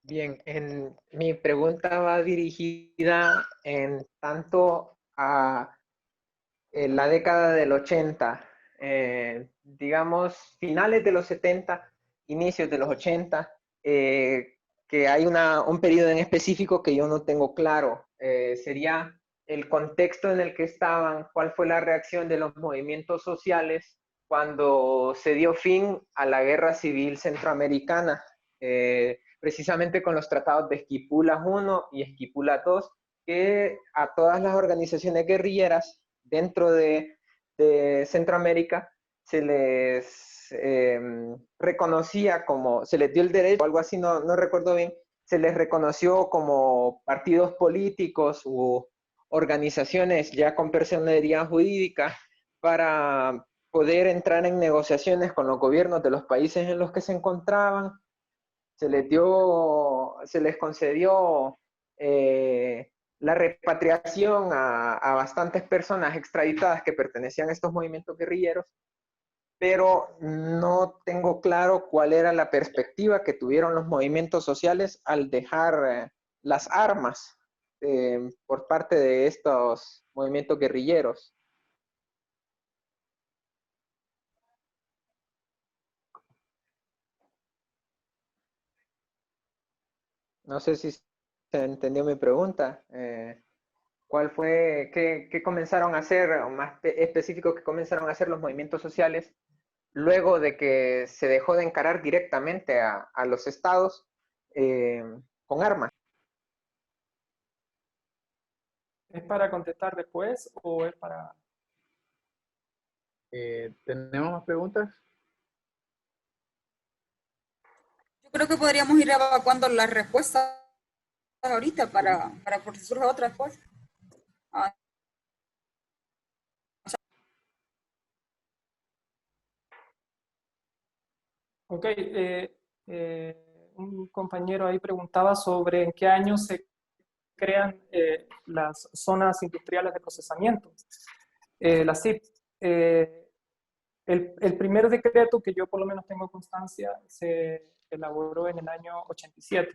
Bien, mi pregunta va dirigida en tanto a la década del 80, digamos finales de los 70, inicios de los 80, que hay un periodo en específico que yo no tengo claro. Sería el contexto en el que estaban, cuál fue la reacción de los movimientos sociales cuando se dio fin a la Guerra Civil Centroamericana, precisamente con los tratados de Esquipulas I y Esquipulas II, que a todas las organizaciones guerrilleras dentro de Centroamérica se les reconocía como, se les dio el derecho, o algo así, no recuerdo bien, se les reconoció como partidos políticos u organizaciones ya con personería jurídica para poder entrar en negociaciones con los gobiernos de los países en los que se encontraban. Se les concedió la repatriación a bastantes personas extraditadas que pertenecían a estos movimientos guerrilleros, pero no tengo claro cuál era la perspectiva que tuvieron los movimientos sociales al dejar las armas por parte de estos movimientos guerrilleros. No sé si se entendió mi pregunta. ¿Cuál fue, qué comenzaron a hacer, o más específico, qué comenzaron a hacer los movimientos sociales luego de que se dejó de encarar directamente a los estados eh, con armas? ¿Es para contestar después o es para...? ¿Tenemos más preguntas? Yo creo que podríamos ir evacuando las respuestas ahorita para por si surge otra después. Ah, Ok, un compañero ahí preguntaba sobre en qué año se crean las zonas industriales de procesamiento, las ZIP. El primer decreto que yo por lo menos tengo constancia se elaboró en el año 87.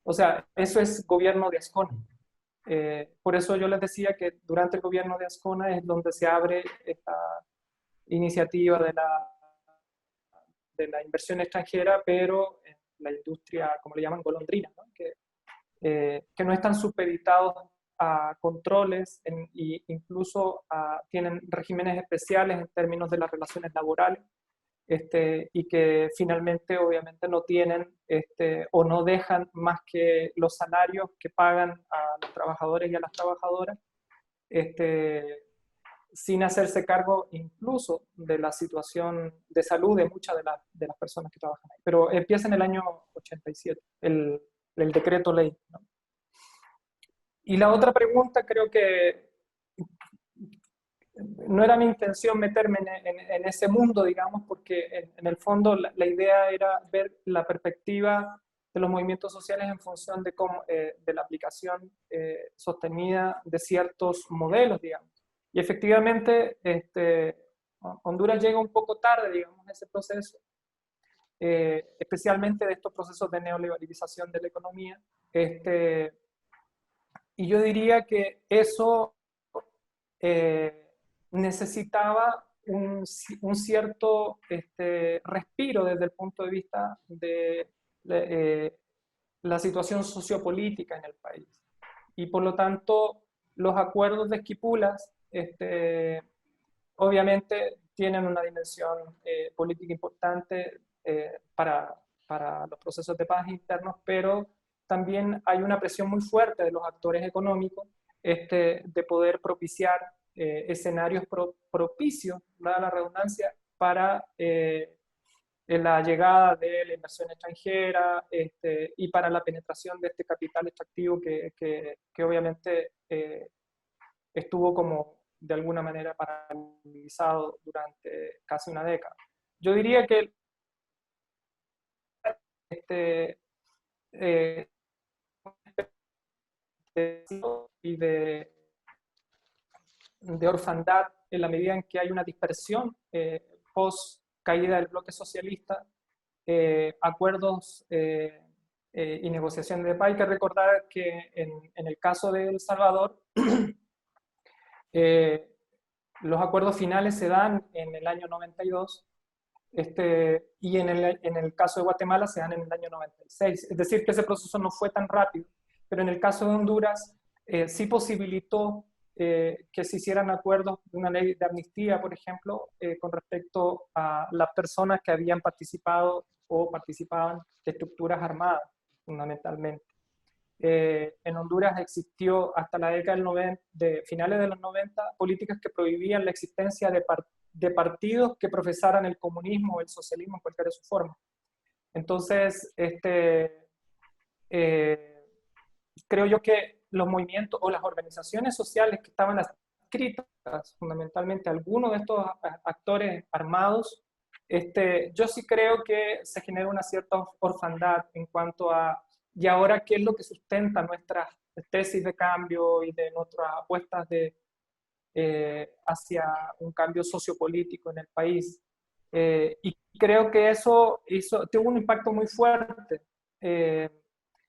O sea, eso es gobierno de Ascona. Por eso yo les decía que durante el gobierno de Ascona es donde se abre esta iniciativa de la inversión extranjera, pero en la industria, como le llaman, golondrina, ¿no? Que no están supeditados a controles e incluso tienen regímenes especiales en términos de las relaciones laborales, y que finalmente obviamente no tienen o no dejan más que los salarios que pagan a los trabajadores y a las trabajadoras, sin hacerse cargo incluso de la situación de salud de muchas de las personas que trabajan ahí. Pero empieza en el año 87, el decreto ley, ¿no? Y la otra pregunta, creo que no era mi intención meterme en ese mundo, digamos, porque en el fondo la idea era ver la perspectiva de los movimientos sociales en función de, cómo, de la aplicación sostenida de ciertos modelos, digamos. Y efectivamente, Honduras llega un poco tarde, digamos, en ese proceso, especialmente de estos procesos de neoliberalización de la economía. Y yo diría que eso necesitaba un cierto respiro desde el punto de vista de la situación sociopolítica en el país. Y por lo tanto, los acuerdos de Esquipulas obviamente tienen una dimensión política importante para los procesos de paz internos, pero también hay una presión muy fuerte de los actores económicos de poder propiciar escenarios propicios, dada la redundancia, para la llegada de la inversión extranjera y para la penetración de este capital extractivo que obviamente estuvo como de alguna manera paralizado durante casi una década. Yo diría que eh, y de orfandad en la medida en que hay una dispersión post caída del bloque socialista, acuerdos y negociación de paz. Hay que recordar que en el caso de El Salvador, los acuerdos finales se dan en el año 92, y en el caso de Guatemala se dan en el año 96. Es decir, que ese proceso no fue tan rápido, pero en el caso de Honduras sí posibilitó que se hicieran acuerdos de una ley de amnistía, por ejemplo, con respecto a las personas que habían participado o participaban de estructuras armadas, fundamentalmente. En Honduras existió hasta la década del 90, de finales de los 90, políticas que prohibían la existencia de partidos que profesaran el comunismo o el socialismo en cualquiera de su forma. Entonces, creo yo que los movimientos o las organizaciones sociales que estaban adscritas fundamentalmente a algunos de estos actores armados, yo sí creo que se genera una cierta orfandad en cuanto a, y ahora qué es lo que sustenta nuestras tesis de cambio y de nuestras apuestas hacia un cambio sociopolítico en el país. Y creo que eso tuvo un impacto muy fuerte,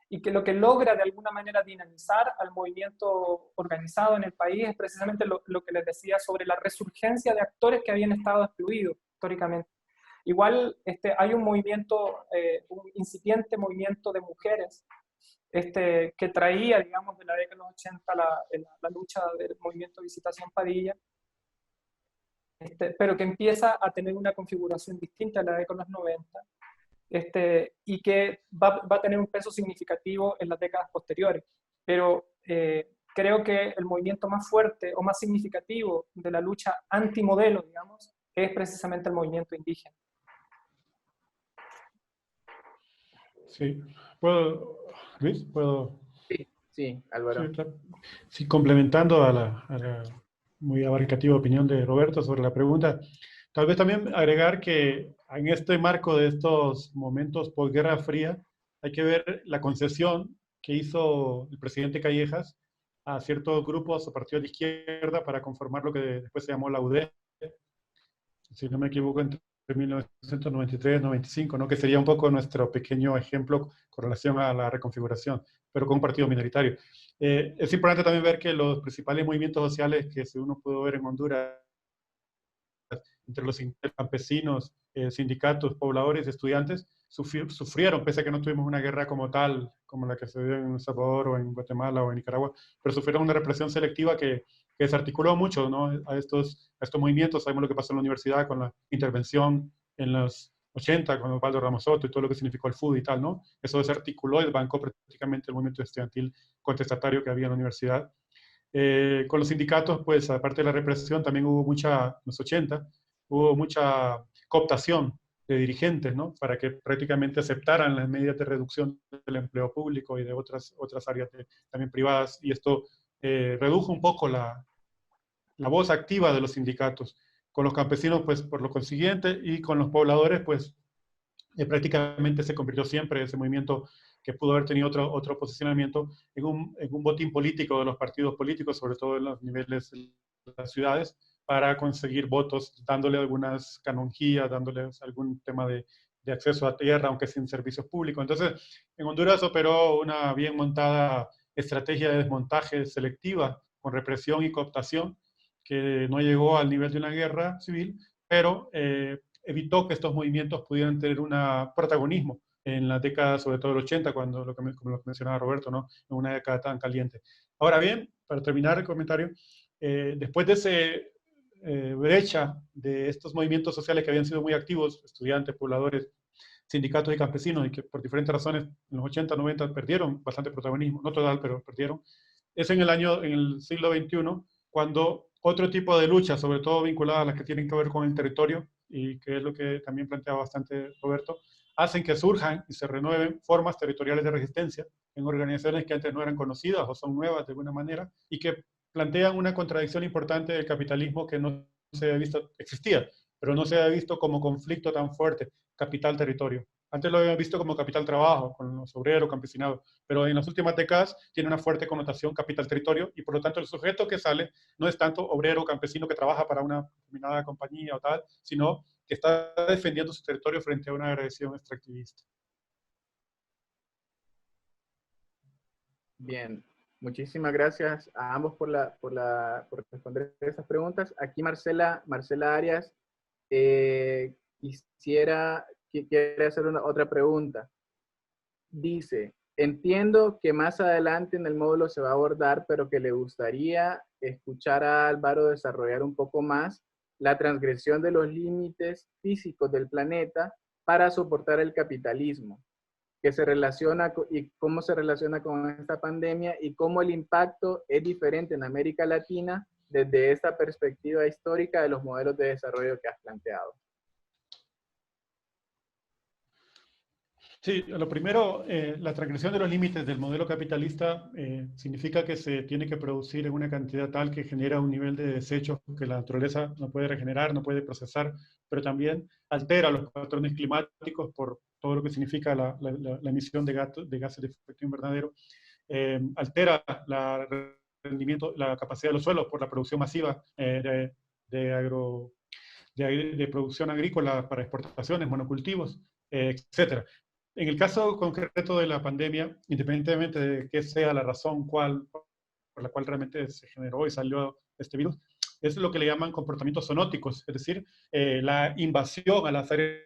y que lo que logra de alguna manera dinamizar al movimiento organizado en el país es precisamente lo que les decía sobre la resurgencia de actores que habían estado excluidos históricamente. Igual hay un movimiento, un incipiente movimiento de mujeres que traía, digamos, de la década de los 80 la lucha del movimiento Visitación Padilla, pero que empieza a tener una configuración distinta a la década de los 90, y que va a tener un peso significativo en las décadas posteriores. Pero creo que el movimiento más fuerte o más significativo de la lucha antimodelo, digamos, es precisamente el movimiento indígena. Sí, ¿puedo, Luis? ¿Puedo? Sí, sí, Álvaro. Sí, claro. Sí, complementando a la muy abarcativa opinión de Roberto sobre la pregunta, tal vez también agregar que en este marco de estos momentos posguerra fría, hay que ver la concesión que hizo el presidente Callejas a ciertos grupos o partidos de izquierda para conformar lo que después se llamó la UDE, si no me equivoco, entre 1993 y 95, ¿no? Que sería un poco nuestro pequeño ejemplo con relación a la reconfiguración, pero con un partido minoritario. Es importante también ver que los principales movimientos sociales que uno pudo ver en Honduras, entre los campesinos, sindicatos, pobladores, estudiantes, sufrieron, pese a que no tuvimos una guerra como tal, como la que se dio en El Salvador o en Guatemala o en Nicaragua, pero sufrieron una represión selectiva que desarticuló mucho, ¿no? a estos movimientos. Sabemos lo que pasó en la universidad con la intervención en los 80 con Osvaldo Ramos Soto y todo lo que significó el FUD y tal, ¿no? Eso desarticuló y desbancó prácticamente el movimiento estudiantil contestatario que había en la universidad. Con los sindicatos, pues aparte de la represión, también hubo mucha, en los 80, hubo mucha cooptación de dirigentes, ¿no? Para que prácticamente aceptaran las medidas de reducción del empleo público y de otras áreas también privadas, y esto redujo un poco la voz activa de los sindicatos. Con los campesinos, pues por lo consiguiente, y con los pobladores, pues prácticamente se convirtió siempre ese movimiento que pudo haber tenido otro posicionamiento en un botín político de los partidos políticos, sobre todo en los niveles de las ciudades, para conseguir votos, dándole algunas canonjías, dándoles algún tema de acceso a tierra, aunque sin servicios públicos. Entonces, en Honduras operó una bien montada estrategia de desmontaje selectiva, con represión y cooptación, que no llegó al nivel de una guerra civil, pero evitó que estos movimientos pudieran tener un protagonismo en la década, sobre todo del 80, como lo que mencionaba Roberto, ¿no? En una década tan caliente. Ahora bien, para terminar el comentario, después de esa brecha de estos movimientos sociales que habían sido muy activos, estudiantes, pobladores, sindicatos y campesinos, y que por diferentes razones en los 80, 90 perdieron bastante protagonismo, no total, pero perdieron, es en el siglo XXI, cuando otro tipo de luchas, sobre todo vinculadas a las que tienen que ver con el territorio, y que es lo que también planteaba bastante Roberto, hacen que surjan y se renueven formas territoriales de resistencia en organizaciones que antes no eran conocidas o son nuevas de alguna manera, y que plantean una contradicción importante del capitalismo que no se había visto, existía, pero no se había visto como conflicto tan fuerte, capital-territorio. Antes lo habían visto como capital-trabajo, con los obreros, campesinados, pero en las últimas décadas tiene una fuerte connotación capital-territorio, y por lo tanto el sujeto que sale no es tanto obrero o campesino que trabaja para una determinada compañía o tal, sino que está defendiendo su territorio frente a una agresión extractivista. Bien, muchísimas gracias a ambos por responder esas preguntas. Aquí Marcela Arias quiere hacer otra pregunta. Dice, entiendo que más adelante en el módulo se va a abordar, pero que le gustaría escuchar a Álvaro desarrollar un poco más la transgresión de los límites físicos del planeta para soportar el capitalismo, que se relaciona y cómo se relaciona con esta pandemia y cómo el impacto es diferente en América Latina desde esta perspectiva histórica de los modelos de desarrollo que has planteado. Sí, lo primero, la transgresión de los límites del modelo capitalista significa que se tiene que producir en una cantidad tal que genera un nivel de desechos que la naturaleza no puede regenerar, no puede procesar, pero también altera los patrones climáticos por todo lo que significa la emisión de gases de efecto invernadero, altera rendimiento, la capacidad de los suelos por la producción masiva de producción agrícola para exportaciones, monocultivos, etcétera. En el caso concreto de la pandemia, independientemente de qué sea la razón por la cual realmente se generó y salió este virus, es lo que le llaman comportamientos zoonóticos, es decir, la invasión a las áreas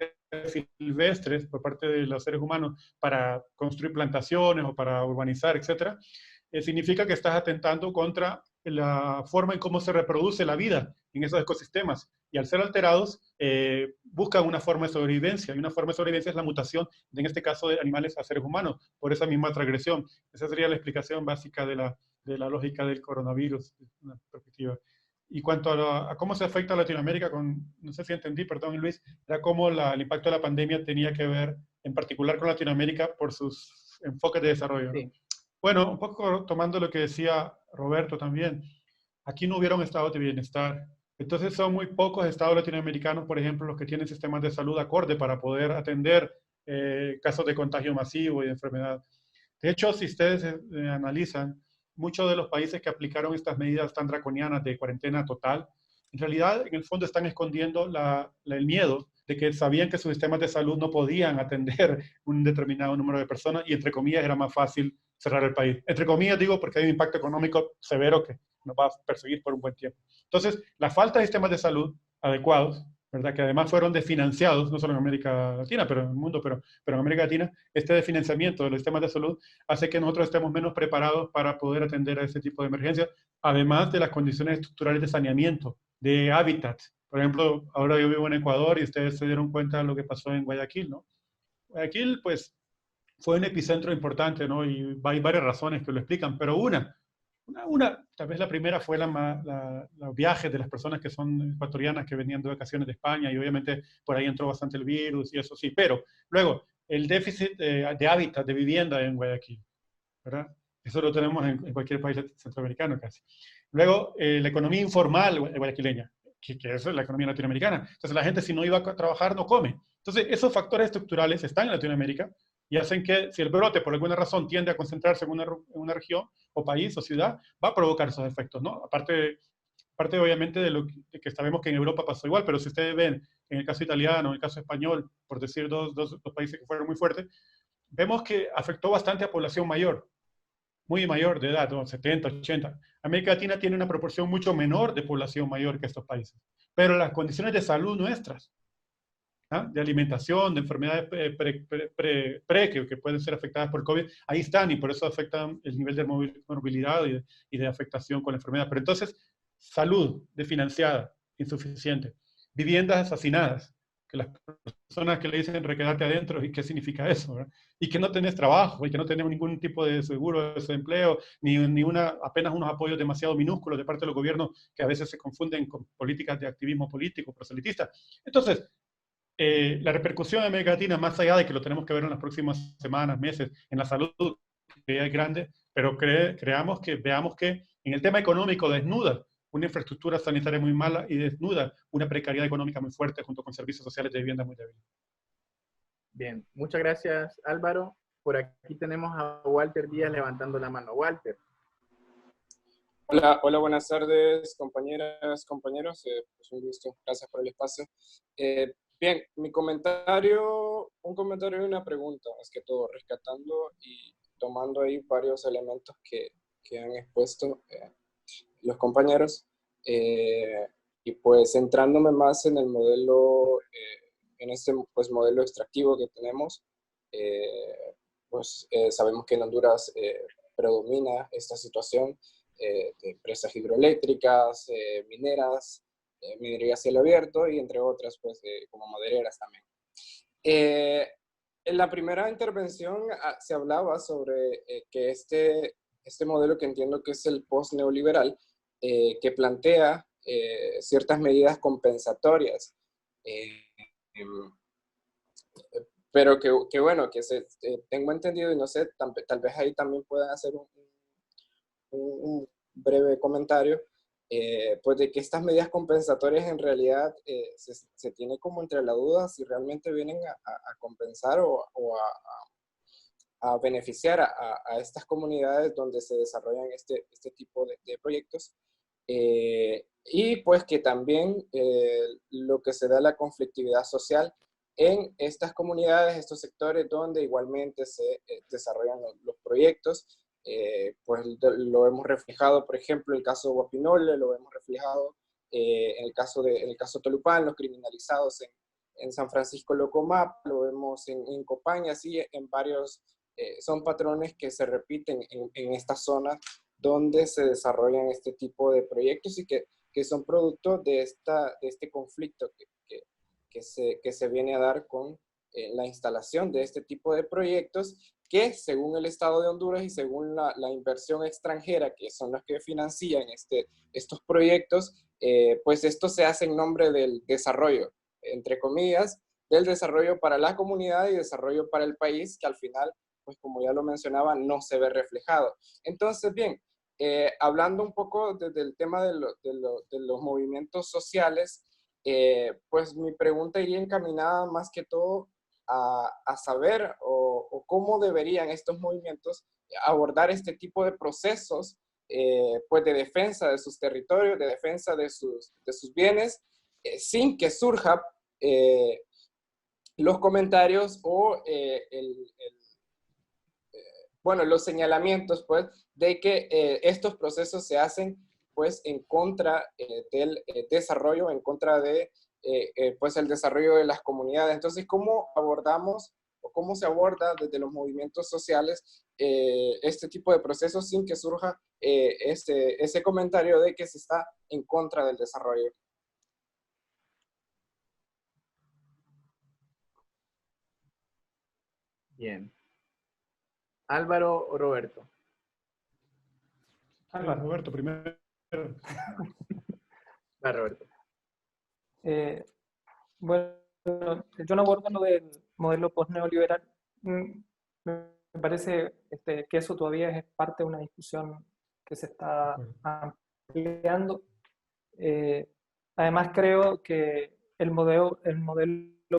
silvestres por parte de los seres humanos para construir plantaciones o para urbanizar, etcétera, significa que estás atentando contra la forma en cómo se reproduce la vida en esos ecosistemas. Y al ser alterados, buscan una forma de sobrevivencia. Y una forma de sobrevivencia es la mutación, en este caso, de animales a seres humanos, por esa misma transgresión. Esa sería la explicación básica de la lógica del coronavirus, una perspectiva. Y cuanto a cómo se afecta a Latinoamérica, no sé si entendí, perdón Luis, era cómo el impacto de la pandemia tenía que ver en particular con Latinoamérica por sus enfoques de desarrollo, ¿no? Sí. Bueno, un poco tomando lo que decía Roberto también, aquí no hubieron estados de bienestar. Entonces son muy pocos estados latinoamericanos, por ejemplo, los que tienen sistemas de salud acorde para poder atender casos de contagio masivo y de enfermedad. De hecho, si ustedes analizan, muchos de los países que aplicaron estas medidas tan draconianas de cuarentena total, en realidad, en el fondo están escondiendo el miedo de que sabían que sus sistemas de salud no podían atender un determinado número de personas y, entre comillas, era más fácil cerrar el país. Entre comillas digo porque hay un impacto económico severo que nos va a perseguir por un buen tiempo. Entonces, la falta de sistemas de salud adecuados, ¿verdad? Que además fueron desfinanciados, no solo en América Latina, pero en el mundo, pero en América Latina, este desfinanciamiento de los sistemas de salud hace que nosotros estemos menos preparados para poder atender a ese tipo de emergencias, además de las condiciones estructurales de saneamiento, de hábitat. Por ejemplo, ahora yo vivo en Ecuador y ustedes se dieron cuenta de lo que pasó en Guayaquil, ¿no? Guayaquil, pues, fue un epicentro importante, ¿no? Y hay varias razones que lo explican, pero tal vez la primera fue los viajes de las personas que son ecuatorianas que venían de vacaciones de España y obviamente por ahí entró bastante el virus y eso sí, pero luego el déficit de hábitat, de vivienda en Guayaquil, ¿verdad? Eso lo tenemos en cualquier país centroamericano casi. Luego la economía informal guayaquileña, que es la economía latinoamericana. Entonces la gente si no iba a trabajar no come. Entonces esos factores estructurales están en Latinoamérica y hacen que si el brote por alguna razón tiende a concentrarse en una región o país o ciudad, va a provocar esos efectos, ¿no? Aparte obviamente de que sabemos que en Europa pasó igual, pero si ustedes ven en el caso italiano, en el caso español, por decir dos países que fueron muy fuertes, vemos que afectó bastante a población mayor, muy mayor de edad, ¿no? 70, 80. América Latina tiene una proporción mucho menor de población mayor que estos países, pero las condiciones de salud nuestras, ¿ah? De alimentación, de enfermedades que pueden ser afectadas por COVID, ahí están y por eso afectan el nivel de morbilidad y de afectación con la enfermedad. Pero entonces, salud desfinanciada, insuficiente, viviendas asesinadas, que las personas que le dicen requedarte adentro, ¿y qué significa eso? ¿Verdad? Y que no tenés trabajo, y que no tenés ningún tipo de seguro de desempleo, apenas unos apoyos demasiado minúsculos de parte del gobierno que a veces se confunden con políticas de activismo político, proselitista. Entonces, la repercusión en América Latina, más allá de que lo tenemos que ver en las próximas semanas, meses, en la salud, que es grande, pero veamos que en el tema económico desnuda una infraestructura sanitaria muy mala y desnuda una precariedad económica muy fuerte junto con servicios sociales de vivienda muy débiles. Bien, muchas gracias Álvaro. Por aquí tenemos a Walter Díaz levantando la mano. Walter. Hola, buenas tardes, compañeras, compañeros. Es un gusto, gracias por el espacio. Bien, un comentario y una pregunta, más que todo, rescatando y tomando ahí varios elementos que han expuesto los compañeros, y pues centrándome más en el modelo, en este pues, modelo extractivo que tenemos, sabemos que en Honduras predomina esta situación de empresas hidroeléctricas, mineras, minería a cielo abierto y entre otras, pues, como madereras también. En la primera intervención se hablaba sobre que este modelo, que entiendo que es el post-neoliberal, que plantea ciertas medidas compensatorias, em, pero bueno, tengo entendido, y no sé, tal vez ahí también puedan hacer un breve comentario, pues de que estas medidas compensatorias en realidad se tiene como entre la duda si realmente vienen a compensar o a beneficiar a estas comunidades donde se desarrollan este tipo de proyectos. Y pues que también lo que se da la conflictividad social en estas comunidades, estos sectores donde igualmente se desarrollan los proyectos, pues lo hemos reflejado, por ejemplo, en el caso de Guapinole, lo hemos reflejado en el caso Tolupán, los criminalizados en San Francisco Locomap, lo vemos en Copán, así en varios, son patrones que se repiten en estas zonas donde se desarrollan este tipo de proyectos y que son producto de este conflicto que se viene a dar con la instalación de este tipo de proyectos que, según el Estado de Honduras y según la inversión extranjera, que son las que financian estos proyectos, pues esto se hace en nombre del desarrollo, entre comillas, del desarrollo para la comunidad y desarrollo para el país, que al final, pues como ya lo mencionaba, no se ve reflejado. Entonces, bien, hablando un poco desde el tema de los movimientos sociales, pues mi pregunta iría encaminada más que todo a saber o cómo deberían estos movimientos abordar este tipo de procesos, pues de defensa de sus territorios, de defensa de sus bienes, sin que surja los comentarios o los señalamientos, pues, de que estos procesos se hacen, pues, en contra del desarrollo, en contra de, pues, el desarrollo de las comunidades. Entonces, ¿cómo abordamos o cómo se aborda desde los movimientos sociales este tipo de procesos sin que surja ese comentario de que se está en contra del desarrollo? Bien. Álvaro o Roberto. Álvaro, Roberto, primero. Va, Roberto. Bueno, yo no abordo lo del modelo post-neoliberal. Me parece que eso todavía es parte de una discusión que se está ampliando. Además, creo que el modelo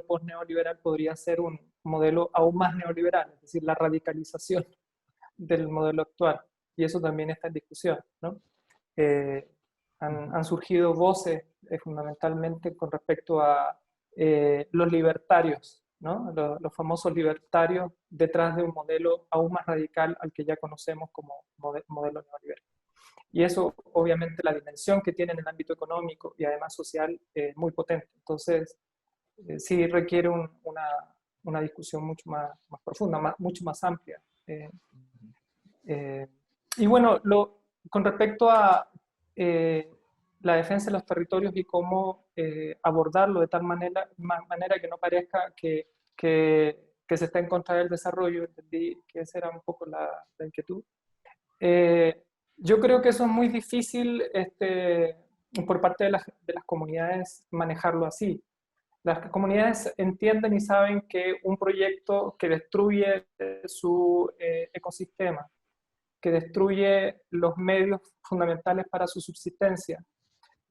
post-neoliberal podría ser un modelo aún más neoliberal, es decir, la radicalización del modelo actual. Y eso también está en discusión, ¿no? Han surgido voces fundamentalmente con respecto a los libertarios, ¿no? Los famosos libertarios detrás de un modelo aún más radical al que ya conocemos como modelo neoliberal. Y eso, obviamente, la dimensión que tiene en el ámbito económico y además social es muy potente. Entonces, sí requiere una discusión mucho más profunda, mucho más amplia. Y bueno, con respecto a la defensa de los territorios y cómo abordarlo de tal manera que no parezca que se está en contra del desarrollo, entendí que esa era un poco la inquietud. Yo creo que eso es muy difícil por parte de las comunidades manejarlo así. Las comunidades entienden y saben que un proyecto que destruye su ecosistema, que destruye los medios fundamentales para su subsistencia,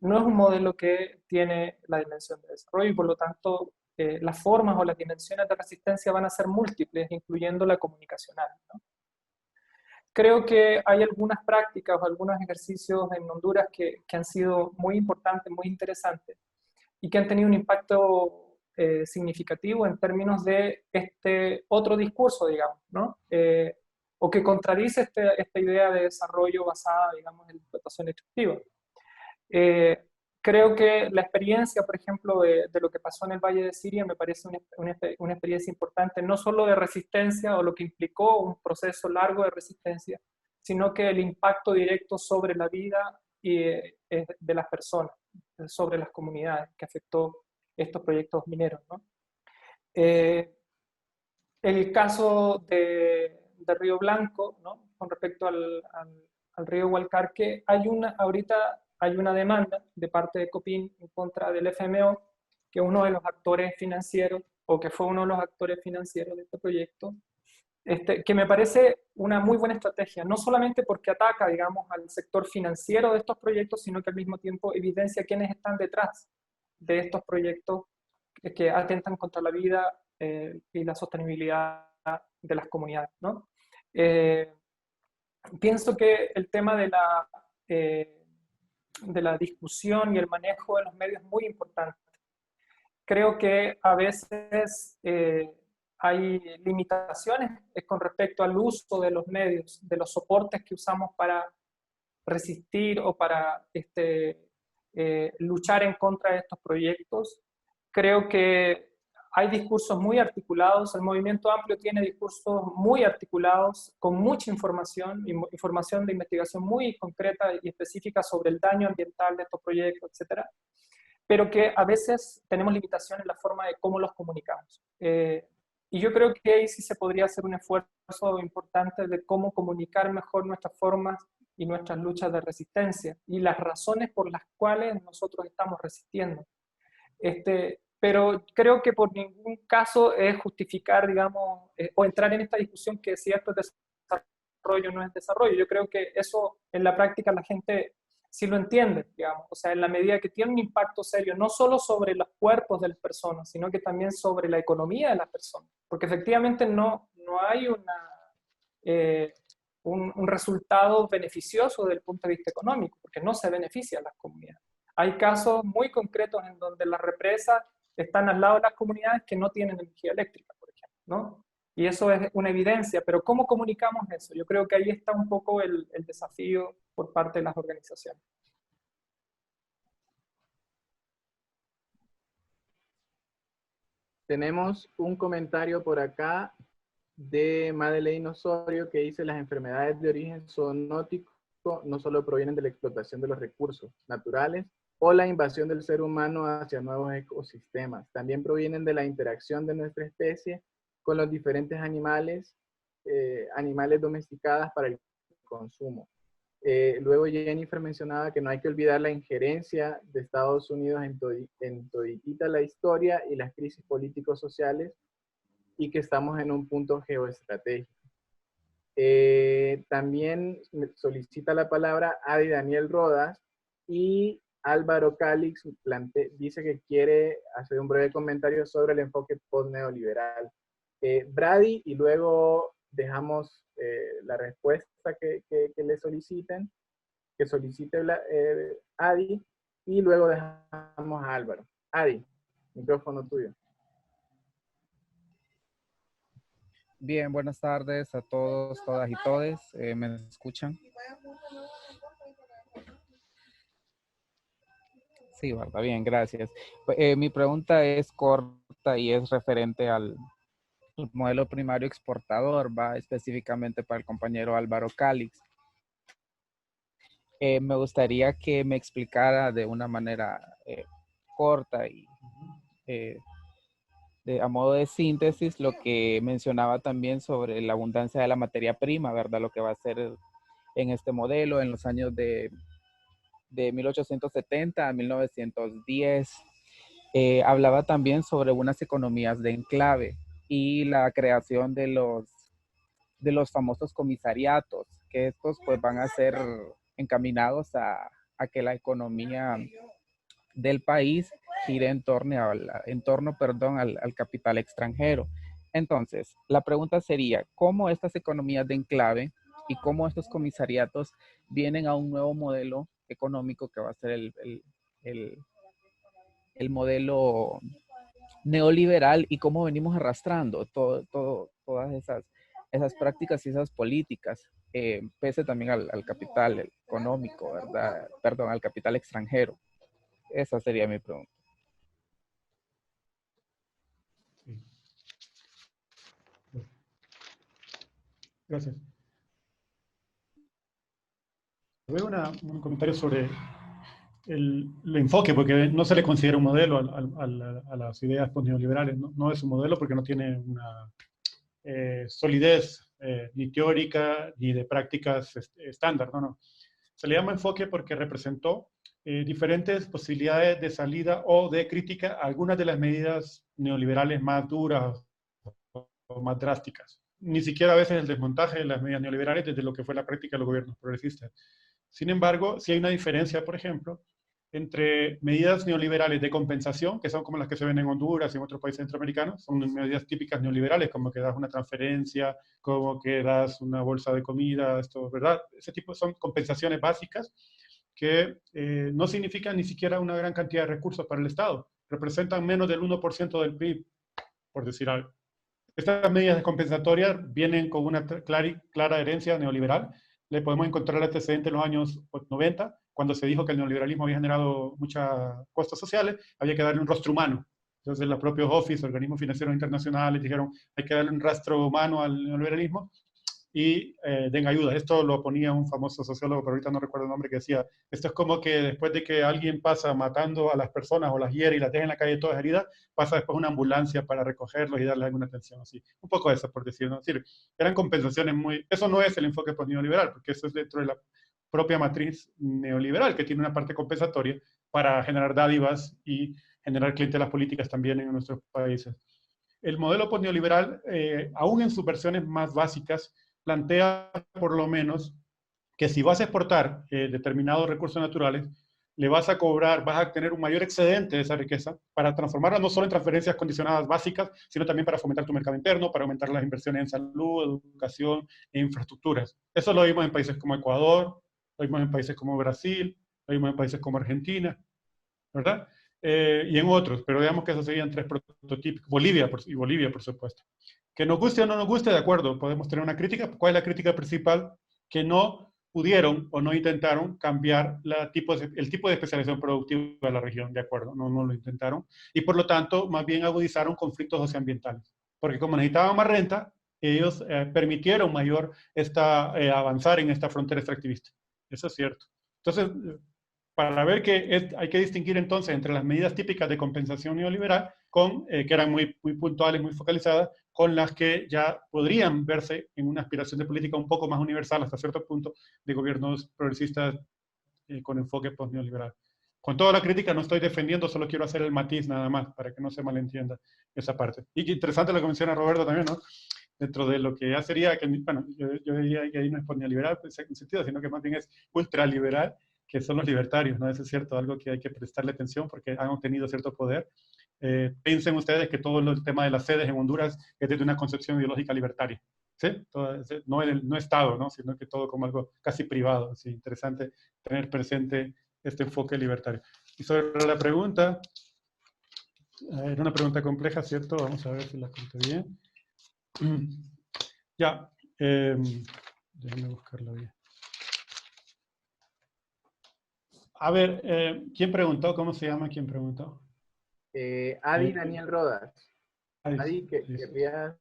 no es un modelo que tiene la dimensión de desarrollo y por lo tanto las formas o las dimensiones de resistencia van a ser múltiples, incluyendo la comunicacional, ¿no? Creo que hay algunas prácticas o algunos ejercicios en Honduras que han sido muy importantes, muy interesantes y que han tenido un impacto significativo en términos de este otro discurso, digamos, ¿no? o que contradice esta idea de desarrollo basada, digamos, en la explotación extractiva. Creo que la experiencia, por ejemplo, de lo que pasó en el Valle de Siria me parece una experiencia importante, no solo de resistencia o lo que implicó un proceso largo de resistencia, sino que el impacto directo sobre la vida de las personas, sobre las comunidades que afectó estos proyectos mineros, ¿no? El caso de Río Blanco, ¿no? Con respecto al río Hualcarque, ahorita hay una demanda de parte de Copin en contra del FMO, que es uno de los actores financieros, o que fue uno de los actores financieros de este proyecto, que me parece una muy buena estrategia, no solamente porque ataca, digamos, al sector financiero de estos proyectos, sino que al mismo tiempo evidencia quiénes están detrás de estos proyectos que atentan contra la vida y la sostenibilidad de las comunidades, ¿no? Pienso que el tema de la discusión y el manejo de los medios es muy importante. Creo que a veces hay limitaciones con respecto al uso de los medios, de los soportes que usamos para resistir o para luchar en contra de estos proyectos. Creo que hay discursos muy articulados, el movimiento amplio tiene discursos muy articulados, con mucha información, información de investigación muy concreta y específica sobre el daño ambiental de estos proyectos, etcétera, pero que a veces tenemos limitaciones en la forma de cómo los comunicamos. Y yo creo que ahí sí se podría hacer un esfuerzo importante de cómo comunicar mejor nuestras formas y nuestras luchas de resistencia y las razones por las cuales nosotros estamos resistiendo. Pero creo que por ningún caso es justificar, digamos, o entrar en esta discusión que si esto es desarrollo o no es desarrollo. Yo creo que eso en la práctica la gente sí lo entiende, digamos, o sea, en la medida que tiene un impacto serio, no solo sobre los cuerpos de las personas, sino que también sobre la economía de las personas, porque efectivamente no hay un resultado beneficioso desde el punto de vista económico, porque no se beneficia a las comunidades. Hay casos muy concretos en donde las represas están al lado de las comunidades que no tienen energía eléctrica, por ejemplo, ¿no? Y eso es una evidencia, pero ¿cómo comunicamos eso? Yo creo que ahí está un poco el desafío por parte de las organizaciones. Tenemos un comentario por acá de Madeleine Osorio que dice: las enfermedades de origen zoonótico no solo provienen de la explotación de los recursos naturales o la invasión del ser humano hacia nuevos ecosistemas, también provienen de la interacción de nuestra especie con los diferentes animales domesticadas para el consumo. Luego Jennifer mencionaba que no hay que olvidar la injerencia de Estados Unidos en toditita la historia y las crisis políticos sociales, y que estamos en un punto geoestratégico. También solicita la palabra Adi Daniel Rodas, y Álvaro Calix dice que quiere hacer un breve comentario sobre el enfoque post-neoliberal. Brady, y luego dejamos la respuesta que le soliciten, que solicite Adi, y luego dejamos a Álvaro. Adi, micrófono tuyo. Bien, buenas tardes a todos, todas y todes. ¿Me escuchan? Sí, verdad, bien, gracias. Mi pregunta es corta y es referente al modelo primario exportador, va específicamente para el compañero Álvaro Calix. Me gustaría que me explicara de una manera corta y a modo de síntesis lo que mencionaba también sobre la abundancia de la materia prima, ¿verdad? Lo que va a ser en este modelo en los años de 1870 a 1910. Hablaba también sobre unas economías de enclave y la creación de los famosos comisariatos, que estos pues van a ser encaminados a que la economía del país gire en torno al capital extranjero. Entonces, la pregunta sería, ¿cómo estas economías de enclave y cómo estos comisariatos vienen a un nuevo modelo económico que va a ser el modelo neoliberal, y cómo venimos arrastrando todas esas esas prácticas y esas políticas, pese también al capital económico, ¿verdad? Perdón, al capital extranjero. Esa sería mi pregunta. Sí. Gracias. Veo un comentario sobre el enfoque, porque no se le considera un modelo a las ideas neoliberales, ¿no? No es un modelo porque no tiene una solidez ni teórica ni de prácticas estándar, no, no. Se le llama enfoque porque representó diferentes posibilidades de salida o de crítica a algunas de las medidas neoliberales más duras o más drásticas. Ni siquiera a veces el desmontaje de las medidas neoliberales desde lo que fue la práctica de los gobiernos progresistas. Sin embargo, sí hay una diferencia, por ejemplo, entre medidas neoliberales de compensación, que son como las que se ven en Honduras y en otros países centroamericanos, son medidas típicas neoliberales, como que das una transferencia, como que das una bolsa de comida, esto, ¿verdad? Ese tipo son compensaciones básicas que no significan ni siquiera una gran cantidad de recursos para el Estado, representan menos del 1% del PIB, por decir algo. Estas medidas compensatorias vienen con una clara herencia neoliberal. Le podemos encontrar antecedentes en los años 90, cuando se dijo que el neoliberalismo había generado muchos costos sociales, había que darle un rostro humano. Entonces los propios OFIS, organismos financieros internacionales, dijeron hay que darle un rastro humano al neoliberalismo y den ayuda. Esto lo ponía un famoso sociólogo, pero ahorita no recuerdo el nombre, que decía, esto es como que después de que alguien pasa matando a las personas o las hiere y las deja en la calle todas heridas, pasa después una ambulancia para recogerlos y darles alguna atención. Así. Un poco eso, por decirlo. Es decir, eran compensaciones muy... Eso no es el enfoque neoliberal, porque eso es dentro de la propia matriz neoliberal, que tiene una parte compensatoria para generar dádivas y generar clientelas políticas también en nuestros países. El modelo neoliberal, aún en sus versiones más básicas, plantea por lo menos que si vas a exportar determinados recursos naturales, le vas a cobrar, vas a tener un mayor excedente de esa riqueza para transformarla no solo en transferencias condicionadas básicas, sino también para fomentar tu mercado interno, para aumentar las inversiones en salud, educación e infraestructuras. Eso lo vimos en países como Ecuador, lo vimos en países como Brasil, lo vimos en países como Argentina, ¿verdad? Y en otros, pero digamos que esos serían tres prototipos. Bolivia, por supuesto. Que nos guste o no nos guste, de acuerdo, podemos tener una crítica. ¿Cuál es la crítica principal? Que no pudieron o no intentaron cambiar el tipo de especialización productiva de la región, de acuerdo, no lo intentaron. Y por lo tanto, más bien agudizaron conflictos socioambientales. Porque como necesitaban más renta, ellos permitieron mayor avanzar en esta frontera extractivista. Eso es cierto. Entonces, para ver que hay que distinguir entonces entre las medidas típicas de compensación neoliberal, que eran muy puntuales, muy focalizadas, con las que ya podrían verse en una aspiración de política un poco más universal hasta cierto punto de gobiernos progresistas con enfoque post-neoliberal. Con toda la crítica no estoy defendiendo, solo quiero hacer el matiz nada más, para que no se malentienda esa parte. Y qué interesante lo que menciona Roberto también, ¿no? Dentro de lo que ya sería, bueno, yo diría que ahí no es post-neoliberal pues, en sentido, sino que más bien es ultraliberal, que son los libertarios, ¿no? Eso es cierto, algo que hay que prestarle atención porque han obtenido cierto poder. Piensen ustedes que todo el tema de las sedes en Honduras es desde una concepción ideológica libertaria, ¿sí? No Estado, ¿no? Sino que todo como algo casi privado. ¿Sí? Interesante tener presente este enfoque libertario. Y sobre la pregunta, era una pregunta compleja, ¿cierto? Vamos a ver si la conté bien. Ya, déjenme buscarla bien. A ver, ¿quién preguntó? ¿Cómo se llama? ¿Quién preguntó? Adi Daniel Rodas. Adi, que quería...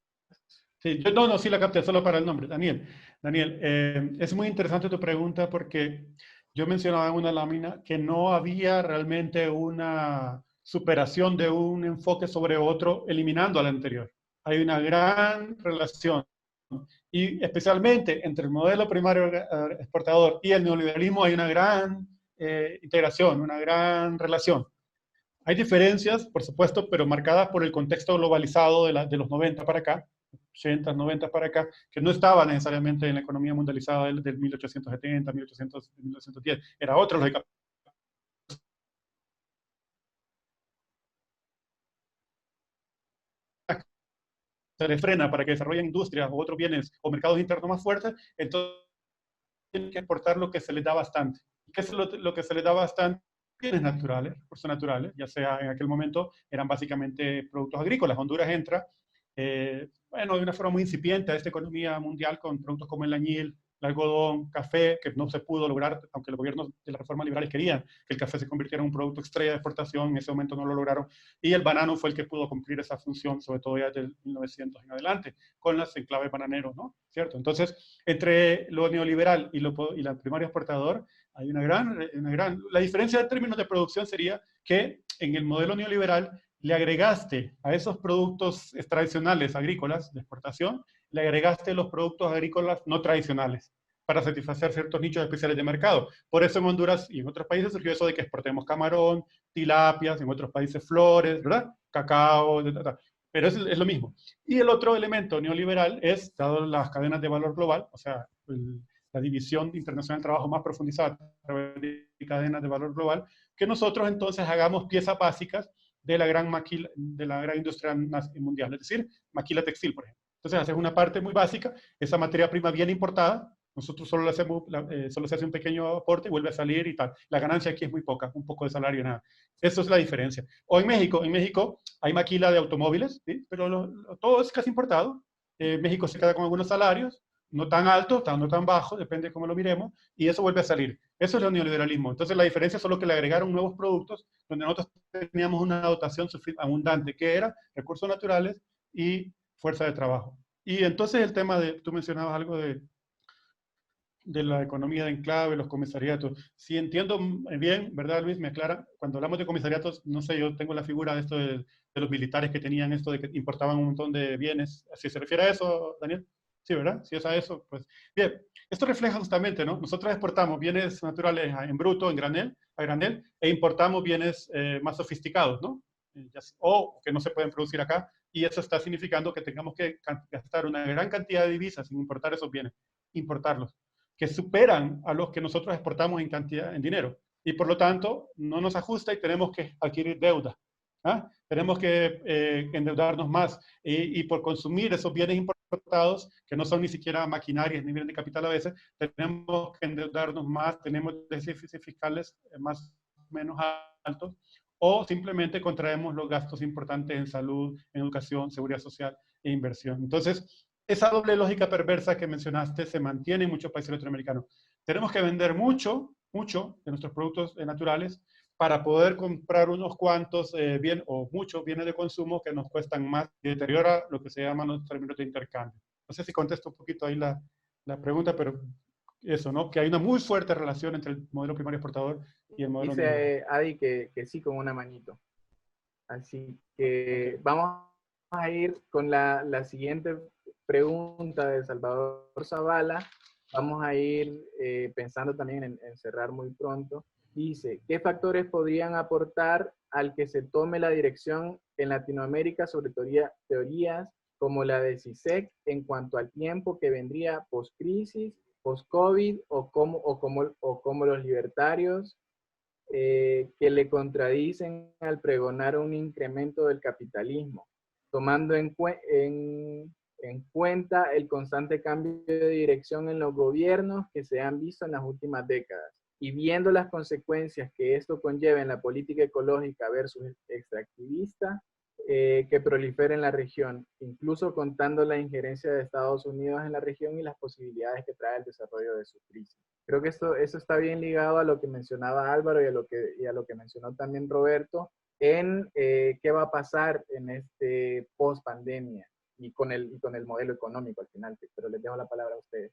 Sí, yo sí la capté, solo para el nombre. Daniel, es muy interesante tu pregunta porque yo mencionaba en una lámina que no había realmente una superación de un enfoque sobre otro eliminando al anterior. Hay una gran relación y especialmente entre el modelo primario exportador y el neoliberalismo hay una gran integración, una gran relación. Hay diferencias, por supuesto, pero marcadas por el contexto globalizado de los 90 para acá, 80, 90 para acá, que no estaba necesariamente en la economía mundializada del 1870, 1910. Era otra lógica. Se les frena para que desarrollen industrias o otros bienes o mercados internos más fuertes, entonces tienen que exportar lo que se les da bastante. ¿Qué es lo que se les da bastante? Bienes naturales, recursos naturales, ya sea en aquel momento eran básicamente productos agrícolas. Honduras entra bueno, de una forma muy incipiente a esta economía mundial con productos como el añil, el algodón, café, que no se pudo lograr, aunque los gobiernos de las reformas liberales querían que el café se convirtiera en un producto estrella de exportación, en ese momento no lo lograron, y el banano fue el que pudo cumplir esa función, sobre todo ya desde 1900 en adelante, con las enclaves bananeros, ¿no? ¿Cierto? Entonces, entre lo neoliberal y la primaria exportador, hay la diferencia en términos de producción sería que en el modelo neoliberal le agregaste a esos productos tradicionales agrícolas de exportación, le agregaste los productos agrícolas no tradicionales para satisfacer ciertos nichos especiales de mercado. Por eso en Honduras y en otros países surgió eso de que exportemos camarón, tilapias, en otros países flores, ¿verdad? Cacao, pero es lo mismo. Y el otro elemento neoliberal es, dado las cadenas de valor global, o sea, la división internacional del trabajo más profundizada a través de cadenas de valor global, que nosotros entonces hagamos piezas básicas de la gran industria mundial, es decir, maquila textil, por ejemplo. Entonces haces una parte muy básica, esa materia prima viene importada, nosotros solo se hace un pequeño aporte y vuelve a salir y tal. La ganancia aquí es muy poca, un poco de salario y nada. Eso es la diferencia. O en México hay maquila de automóviles, ¿sí? Pero todo es casi importado. México se queda con algunos salarios, no tan altos, no tan bajos, depende de cómo lo miremos, y eso vuelve a salir. Eso es el neoliberalismo. Entonces la diferencia es solo que le agregaron nuevos productos donde nosotros teníamos una dotación abundante, que era recursos naturales y fuerza de trabajo. Y entonces el tema tú mencionabas algo de la economía de enclave, los comisariatos. Si entiendo bien, ¿verdad, Luis? Me aclara, cuando hablamos de comisariatos, no sé, yo tengo la figura de esto de los militares que tenían esto de que importaban un montón de bienes. ¿Si se refiere a eso, Daniel? Sí, ¿verdad? Si es a eso, pues bien. Esto refleja justamente, ¿no? Nosotros exportamos bienes naturales en bruto, a granel, e importamos bienes más sofisticados, ¿no? O que no se pueden producir acá, y eso está significando que tengamos que gastar una gran cantidad de divisas sin importar esos bienes, importarlos, que superan a los que nosotros exportamos en cantidad, en dinero. Y por lo tanto, no nos ajusta y tenemos que adquirir deuda. ¿Ah? Tenemos que endeudarnos más y por consumir esos bienes importados, que no son ni siquiera maquinarias ni bienes de capital a veces, tenemos que endeudarnos más, tenemos déficits fiscales más o menos altos, o simplemente contraemos los gastos importantes en salud, en educación, seguridad social e inversión. Entonces, esa doble lógica perversa que mencionaste se mantiene en muchos países latinoamericanos. Tenemos que vender mucho de nuestros productos naturales para poder comprar unos cuantos muchos bienes de consumo que nos cuestan más y deteriora lo que se llaman los términos de intercambio. No sé si contesto un poquito ahí la pregunta, pero eso, ¿no? Que hay una muy fuerte relación entre el modelo primario exportador y el modelo... Dice Adi que sí con una manito. Así que vamos a ir con la siguiente pregunta de Salvador Zavala. Vamos a ir pensando también en cerrar muy pronto. Dice, ¿qué factores podrían aportar al que se tome la dirección en Latinoamérica sobre teorías como la de CISEC en cuanto al tiempo que vendría post-crisis, post-COVID o como los libertarios que le contradicen al pregonar un incremento del capitalismo, tomando en cuenta el constante cambio de dirección en los gobiernos que se han visto en las últimas décadas y viendo las consecuencias que esto conlleva en la política ecológica versus extractivista que prolifera en la región, incluso contando la injerencia de Estados Unidos en la región y las posibilidades que trae el desarrollo de su crisis. Creo que eso está bien ligado a lo que mencionaba Álvaro y a lo que mencionó también Roberto en qué va a pasar en este post-pandemia y con el modelo económico al final, pero les dejo la palabra a ustedes.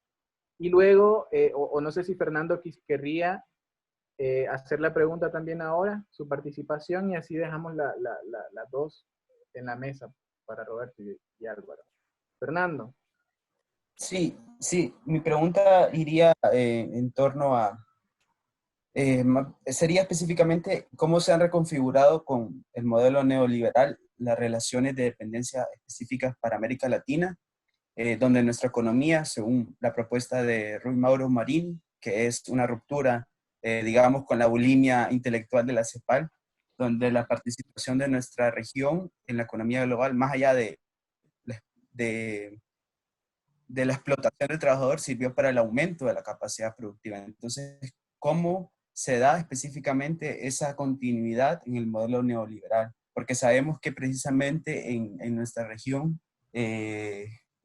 Y luego, o no sé si Fernando querría hacer la pregunta también ahora, su participación, y así dejamos las dos en la mesa para Roberto y Álvaro. Fernando. Sí, mi pregunta iría en torno a, sería específicamente cómo se han reconfigurado con el modelo neoliberal las relaciones de dependencia específicas para América Latina, donde nuestra economía, según la propuesta de Rui Mauro Marín, que es una ruptura, digamos, con la bulimia intelectual de la CEPAL, donde la participación de nuestra región en la economía global, más allá de la explotación del trabajador, sirvió para el aumento de la capacidad productiva. Entonces, ¿cómo se da específicamente esa continuidad en el modelo neoliberal? Porque sabemos que precisamente en nuestra región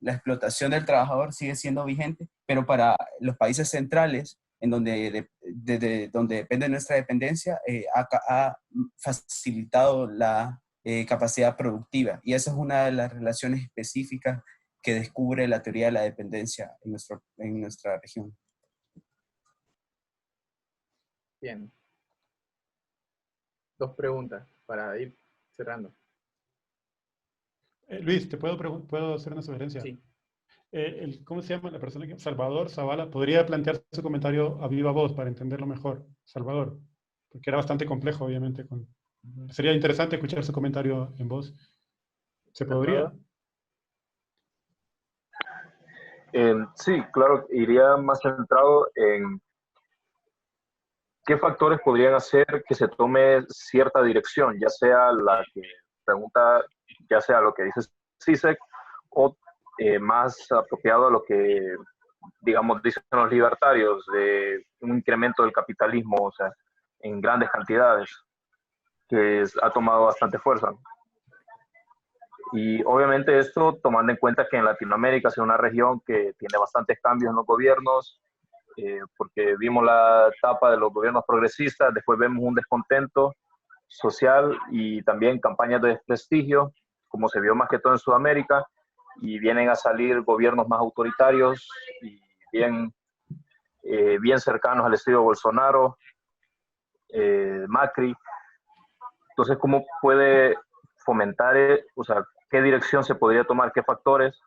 la explotación del trabajador sigue siendo vigente, pero para los países centrales, en donde, desde donde depende nuestra dependencia, ha facilitado la capacidad productiva. Y esa es una de las relaciones específicas que descubre la teoría de la dependencia en nuestra región. Bien. 2 preguntas para ir cerrando. Luis, ¿puedo hacer una sugerencia? Sí. ¿Cómo se llama la persona? Salvador Zavala. ¿Podría plantear su comentario a viva voz para entenderlo mejor? Salvador. Porque era bastante complejo, obviamente. Sería interesante escuchar su comentario en voz. ¿Se podría? Sí, claro, iría más centrado en qué factores podrían hacer que se tome cierta dirección, ya sea la que pregunta, ya sea lo que dice CISEC, o más apropiado a lo que, digamos, dicen los libertarios, de un incremento del capitalismo, o sea, en grandes cantidades, que ha tomado bastante fuerza. Y obviamente esto tomando en cuenta que en Latinoamérica es una región que tiene bastantes cambios en los gobiernos, porque vimos la etapa de los gobiernos progresistas, después vemos un descontento social y también campañas de desprestigio, como se vio más que todo en Sudamérica, y vienen a salir gobiernos más autoritarios y bien cercanos al estilo Bolsonaro, Macri. Entonces, ¿cómo puede fomentar, o sea, qué dirección se podría tomar, qué factores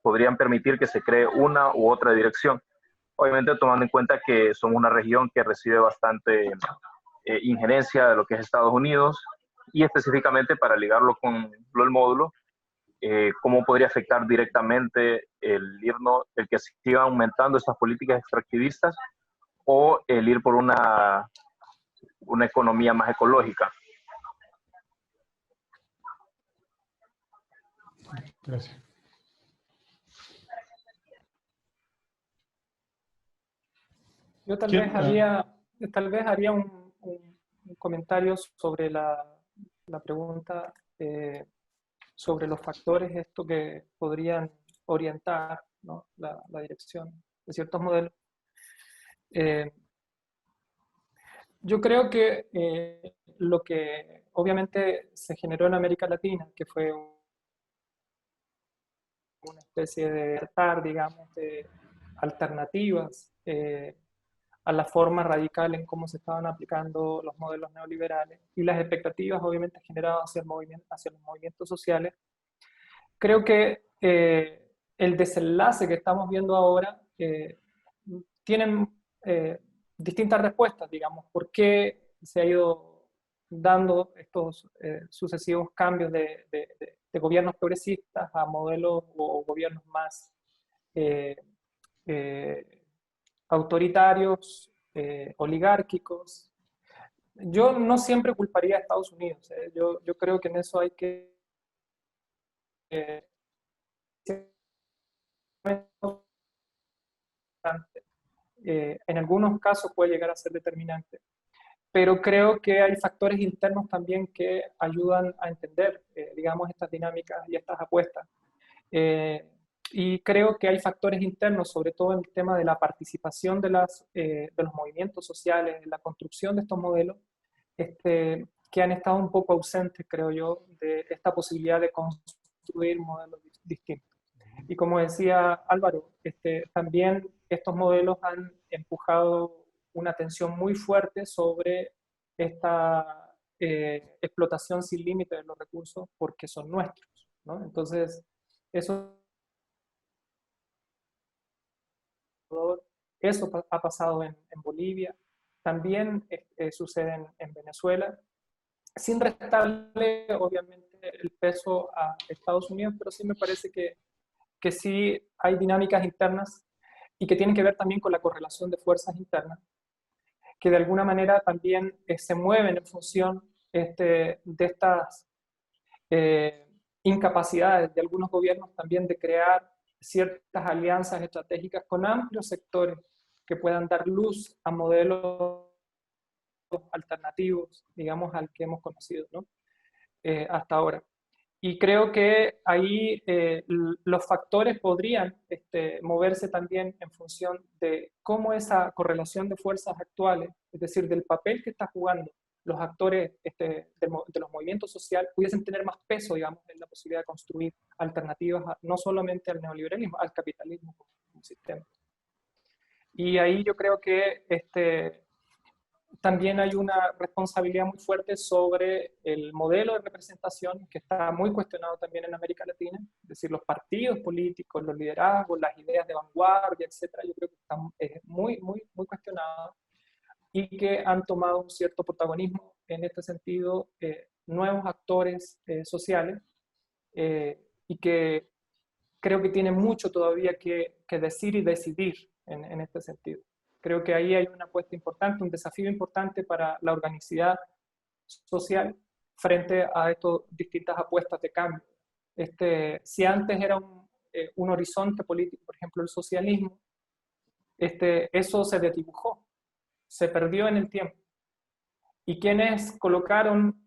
podrían permitir que se cree una u otra dirección? Obviamente tomando en cuenta que somos una región que recibe bastante injerencia de lo que es Estados Unidos, y específicamente para ligarlo con el módulo, cómo podría afectar directamente el que siga aumentando estas políticas extractivistas o el ir por una economía más ecológica. Gracias. Yo tal vez haría un comentario sobre la pregunta sobre los factores que podrían orientar, ¿no?, la dirección de ciertos modelos. Yo creo que lo que obviamente se generó en América Latina, que fue una especie de despertar, digamos, de alternativas a la forma radical en cómo se estaban aplicando los modelos neoliberales y las expectativas obviamente generadas hacia los movimientos sociales, creo que el desenlace que estamos viendo ahora tienen distintas respuestas, digamos, por qué se ha ido dando estos sucesivos cambios de gobiernos progresistas a modelos o gobiernos más autoritarios, oligárquicos. Yo no siempre culparía a Estados Unidos. Yo creo que en eso hay que en algunos casos puede llegar a ser determinante, pero creo que hay factores internos también que ayudan a entender, digamos, estas dinámicas y estas apuestas. Y creo que hay factores internos, sobre todo en el tema de la participación de los movimientos sociales, en la construcción de estos modelos, que han estado un poco ausentes, creo yo, de esta posibilidad de construir modelos distintos. Y como decía Álvaro, también estos modelos han empujado una tensión muy fuerte sobre esta explotación sin límite de los recursos porque son nuestros, ¿no? Entonces, eso ha pasado en Bolivia, también sucede en Venezuela, sin restarle obviamente el peso a Estados Unidos, pero sí me parece que sí hay dinámicas internas y que tienen que ver también con la correlación de fuerzas internas, que de alguna manera también se mueven en función de estas incapacidades de algunos gobiernos también de crear ciertas alianzas estratégicas con amplios sectores que puedan dar luz a modelos alternativos, digamos, al que hemos conocido, ¿no? Hasta ahora. Y creo que ahí los factores podrían moverse también en función de cómo esa correlación de fuerzas actuales, es decir, del papel que están jugando los actores de los movimientos sociales, pudiesen tener más peso, digamos, en la posibilidad de construir alternativas no solamente al neoliberalismo, al capitalismo como un sistema. Y ahí yo creo que también hay una responsabilidad muy fuerte sobre el modelo de representación que está muy cuestionado también en América Latina, es decir, los partidos políticos, los liderazgos, las ideas de vanguardia, etcétera, yo creo que están muy cuestionados y que han tomado un cierto protagonismo en este sentido, nuevos actores sociales y que creo que tienen mucho todavía que decir y decidir en este sentido. Creo que ahí hay una apuesta importante, un desafío importante para la organicidad social frente a estas distintas apuestas de cambio. Si antes era un horizonte político, por ejemplo, el socialismo, eso se desdibujó, se perdió en el tiempo. Y quienes colocaron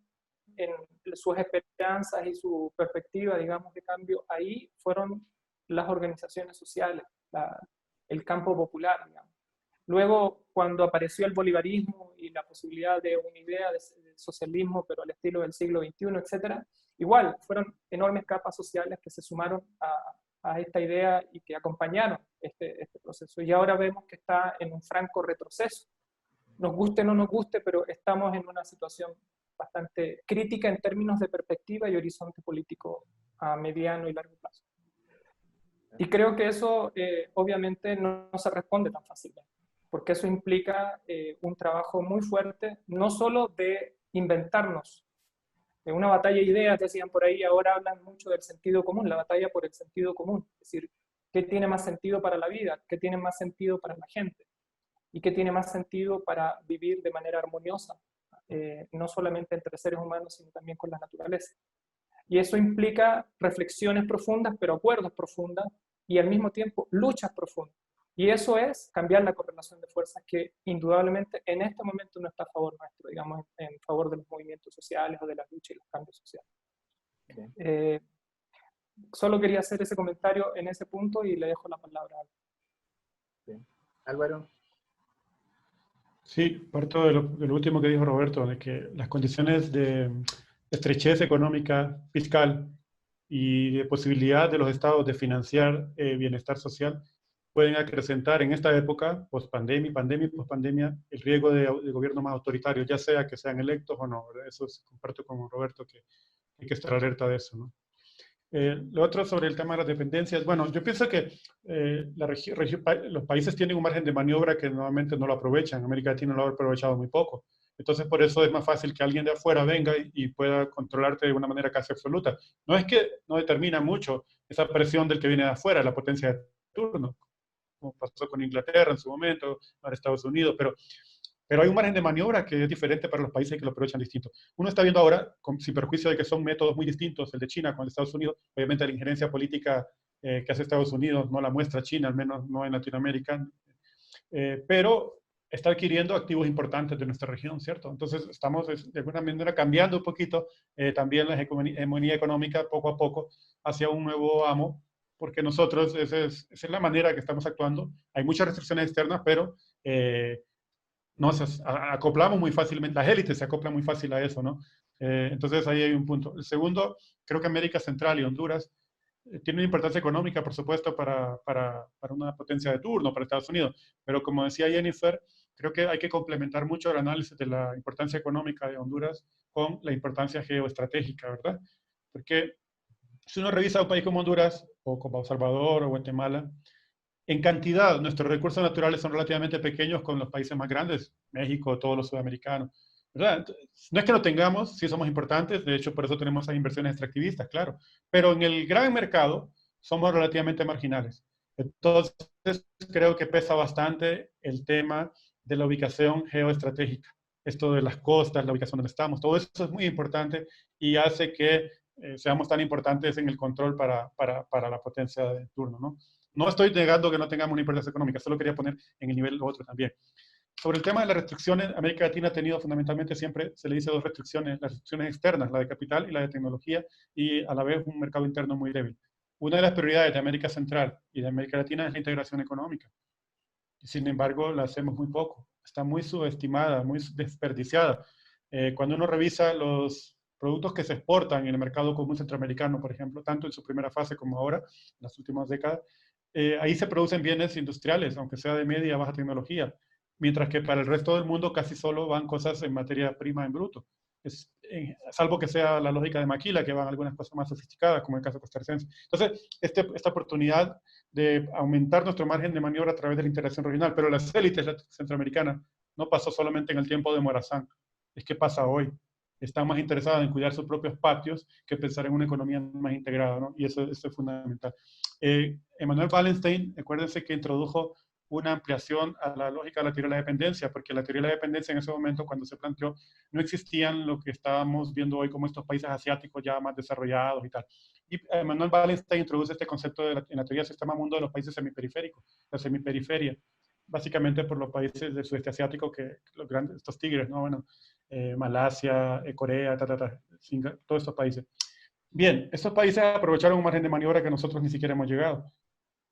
en sus esperanzas y su perspectiva, digamos, de cambio ahí fueron las organizaciones sociales, el campo popular, digamos. Luego, cuando apareció el bolivarismo y la posibilidad de una idea de socialismo, pero al estilo del siglo XXI, etc., igual, fueron enormes capas sociales que se sumaron a esta idea y que acompañaron este proceso. Y ahora vemos que está en un franco retroceso. Nos guste o no nos guste, pero estamos en una situación bastante crítica en términos de perspectiva y horizonte político a mediano y largo plazo. Y creo que eso obviamente no se responde tan fácilmente, porque eso implica un trabajo muy fuerte, no solo de inventarnos, de una batalla de ideas, decían por ahí, ahora hablan mucho del sentido común, la batalla por el sentido común, es decir, ¿qué tiene más sentido para la vida? ¿Qué tiene más sentido para la gente? ¿Y qué tiene más sentido para vivir de manera armoniosa, no solamente entre seres humanos, sino también con la naturaleza? Y eso implica reflexiones profundas, pero acuerdos profundas, y al mismo tiempo luchas profundas. Y eso es cambiar la correlación de fuerzas que indudablemente en este momento no está a favor nuestro, digamos, en favor de los movimientos sociales o de la lucha y los cambios sociales. Okay. Solo quería hacer ese comentario en ese punto y le dejo la palabra a Álvaro. Okay. Álvaro. Sí, parto de lo último que dijo Roberto, de que las condiciones de estrechez económica, fiscal y de posibilidad de los estados de financiar bienestar social pueden acrecentar en esta época, post-pandemia, pandemia y post-pandemia, el riesgo de gobiernos más autoritarios, ya sea que sean electos o no. Eso comparto con Roberto que hay que estar alerta de eso, ¿no? Lo otro sobre el tema de las dependencias, bueno, yo pienso que los países tienen un margen de maniobra que normalmente no lo aprovechan. América Latina lo ha aprovechado muy poco. Entonces, por eso es más fácil que alguien de afuera venga y pueda controlarte de una manera casi absoluta. No es que no determina mucho esa presión del que viene de afuera, la potencia de turno, como pasó con Inglaterra en su momento, ahora Estados Unidos, pero hay un margen de maniobra que es diferente para los países que lo aprovechan distinto. Uno está viendo ahora, sin perjuicio de que son métodos muy distintos, el de China con el de Estados Unidos, obviamente la injerencia política que hace Estados Unidos no la muestra China, al menos no en Latinoamérica, pero está adquiriendo activos importantes de nuestra región, ¿cierto? Entonces estamos de alguna manera cambiando un poquito también la hegemonía económica poco a poco hacia un nuevo amo, porque nosotros, esa es la manera que estamos actuando. Hay muchas restricciones externas, pero nos acoplamos muy fácilmente, las élites se acoplan muy fácil a eso, ¿no? Entonces ahí hay un punto. El segundo, creo que América Central y Honduras tiene una importancia económica, por supuesto, para una potencia de turno, para Estados Unidos, pero como decía Jennifer, creo que hay que complementar mucho el análisis de la importancia económica de Honduras con la importancia geoestratégica, ¿verdad? Porque si uno revisa un país como Honduras, o como El Salvador o Guatemala, en cantidad, nuestros recursos naturales son relativamente pequeños con los países más grandes, México, todos los sudamericanos, ¿verdad? No es que no tengamos, sí somos importantes, de hecho por eso tenemos esas inversiones extractivistas, claro, pero en el gran mercado somos relativamente marginales. Entonces creo que pesa bastante el tema de la ubicación geoestratégica, esto de las costas, la ubicación donde estamos, todo eso es muy importante y hace que seamos tan importantes en el control para la potencia de turno, ¿no? No estoy negando que no tengamos una importancia económica, solo quería poner en el nivel otro también. Sobre el tema de las restricciones, América Latina ha tenido fundamentalmente siempre, se le dice dos restricciones, las restricciones externas, la de capital y la de tecnología, y a la vez un mercado interno muy débil. Una de las prioridades de América Central y de América Latina es la integración económica. Sin embargo, la hacemos muy poco. Está muy subestimada, muy desperdiciada. Cuando uno revisa los productos que se exportan en el mercado común centroamericano, por ejemplo, tanto en su primera fase como ahora, en las últimas décadas, ahí se producen bienes industriales, aunque sea de media o baja tecnología, mientras que para el resto del mundo casi solo van cosas en materia prima en bruto. Salvo que sea la lógica de Maquila, que van algunas cosas más sofisticadas, como el caso costarricense. Entonces, esta oportunidad de aumentar nuestro margen de maniobra a través de la integración regional, pero las élites centroamericanas no pasó solamente en el tiempo de Morazán, es que pasa hoy. Están más interesadas en cuidar sus propios patios que pensar en una economía más integrada, ¿no? Y eso es fundamental. Emmanuel Wallenstein, acuérdense que introdujo una ampliación a la lógica de la teoría de la dependencia, porque la teoría de la dependencia en ese momento, cuando se planteó, no existían lo que estábamos viendo hoy como estos países asiáticos ya más desarrollados y tal. Y Emmanuel Wallenstein introduce este concepto en la teoría del sistema mundo de los países semiperiféricos, la semiperiferia, básicamente por los países del sudeste asiático, que los grandes, estos tigres, ¿no? Bueno, Malasia, Corea, todos estos países. Bien, estos países aprovecharon un margen de maniobra que nosotros ni siquiera hemos llegado.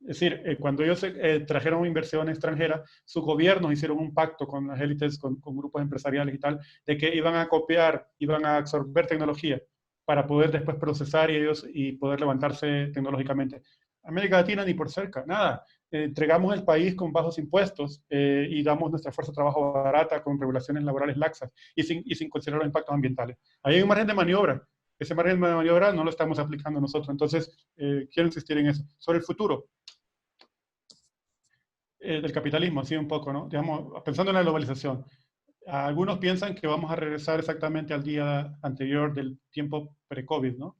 Es decir, cuando ellos trajeron inversión extranjera, sus gobiernos hicieron un pacto con las élites, con grupos empresariales y tal, de que iban a copiar, iban a absorber tecnología para poder después procesar y poder levantarse tecnológicamente. América Latina ni por cerca, nada. Entregamos el país con bajos impuestos y damos nuestra fuerza de trabajo barata con regulaciones laborales laxas y sin considerar los impactos ambientales. Ahí hay un margen de maniobra. Ese margen de maniobra no lo estamos aplicando nosotros. Entonces, quiero insistir en eso. Sobre el futuro del capitalismo, así un poco, ¿no? Digamos, pensando en la globalización. Algunos piensan que vamos a regresar exactamente al día anterior del tiempo pre-COVID, ¿no?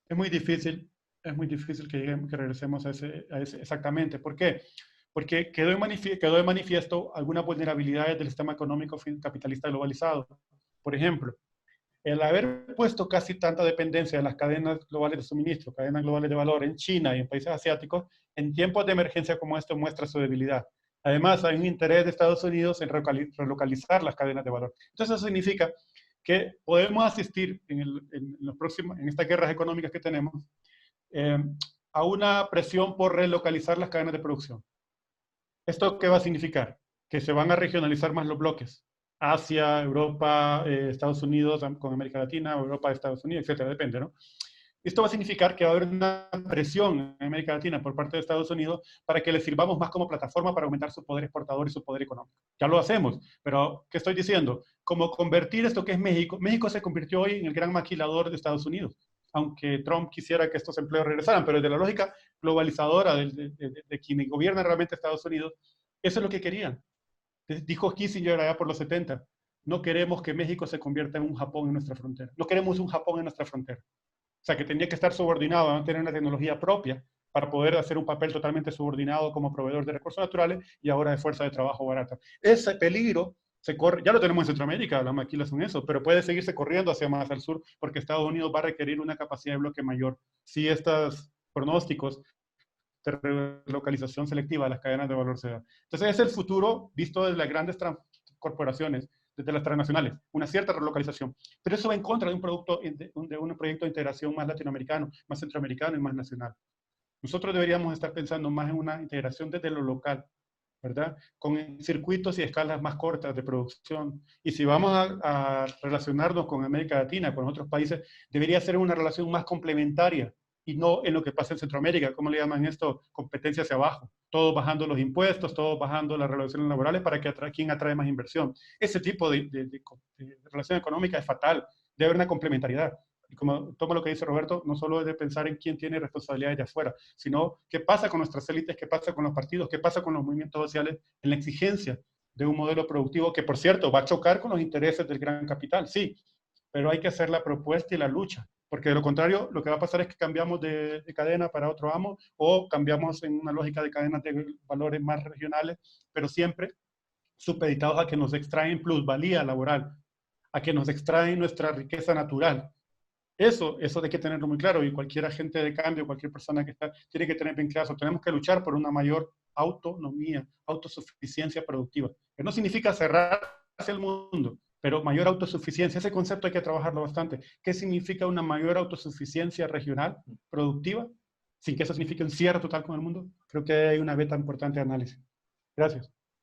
Es muy difícil que regresemos a ese exactamente. ¿Por qué? Porque quedó de manifiesto algunas vulnerabilidades del sistema económico capitalista globalizado. Por ejemplo, el haber puesto casi tanta dependencia de las cadenas globales de suministro, cadenas globales de valor en China y en países asiáticos, en tiempos de emergencia como este muestra su debilidad. Además, hay un interés de Estados Unidos en relocalizar las cadenas de valor. Entonces, eso significa que podemos asistir en estas guerras económicas que tenemos a una presión por relocalizar las cadenas de producción. ¿Esto qué va a significar? Que se van a regionalizar más los bloques. Asia, Europa, Estados Unidos con América Latina, Europa, Estados Unidos, etcétera, depende, ¿no? Esto va a significar que va a haber una presión en América Latina por parte de Estados Unidos para que les sirvamos más como plataforma para aumentar su poder exportador y su poder económico. Ya lo hacemos, pero ¿qué estoy diciendo? Como convertir esto que es México. México se convirtió hoy en el gran maquilador de Estados Unidos, aunque Trump quisiera que estos empleos regresaran, pero desde la lógica globalizadora de quien gobierna realmente Estados Unidos, eso es lo que querían. Dijo Kissinger allá por los 70, no queremos que México se convierta en un Japón en nuestra frontera. No queremos un Japón en nuestra frontera. O sea, que tenía que estar subordinado, a no tener una tecnología propia para poder hacer un papel totalmente subordinado como proveedor de recursos naturales y ahora de fuerza de trabajo barata. Ese peligro se corre, ya lo tenemos en Centroamérica, las maquilas son eso, pero puede seguirse corriendo hacia más al sur porque Estados Unidos va a requerir una capacidad de bloque mayor. Si estos pronósticos de relocalización selectiva de las cadenas de valor se dan. Entonces, es el futuro visto desde las grandes corporaciones, desde las transnacionales, una cierta relocalización. Pero eso va en contra de un proyecto de integración más latinoamericano, más centroamericano y más nacional. Nosotros deberíamos estar pensando más en una integración desde lo local, ¿verdad? Con circuitos y escalas más cortas de producción. Y si vamos a relacionarnos con América Latina, con otros países, debería ser una relación más complementaria y no en lo que pasa en Centroamérica, ¿cómo le llaman esto? Competencia hacia abajo. Todos bajando los impuestos, todos bajando las relaciones laborales para que quién atrae más inversión. Ese tipo de relación económica es fatal. Debe haber una complementariedad. Y como tomo lo que dice Roberto, no solo es de pensar en quién tiene responsabilidades de afuera, sino qué pasa con nuestras élites, qué pasa con los partidos, qué pasa con los movimientos sociales en la exigencia de un modelo productivo que, por cierto, va a chocar con los intereses del gran capital, sí, pero hay que hacer la propuesta y la lucha. Porque de lo contrario, lo que va a pasar es que cambiamos de cadena para otro amo o cambiamos en una lógica de cadenas de valores más regionales, pero siempre supeditados a que nos extraen plusvalía laboral, a que nos extraen nuestra riqueza natural. Eso hay que tenerlo muy claro y cualquier agente de cambio, cualquier persona que está, tiene que tener bien claro. Tenemos que luchar por una mayor autonomía, autosuficiencia productiva. Que no significa cerrarse el mundo, pero mayor autosuficiencia. Ese concepto hay que trabajarlo bastante. ¿Qué significa una mayor autosuficiencia regional productiva? Sin que eso signifique un cierre total con el mundo. Creo que hay una beta importante de análisis. Gracias.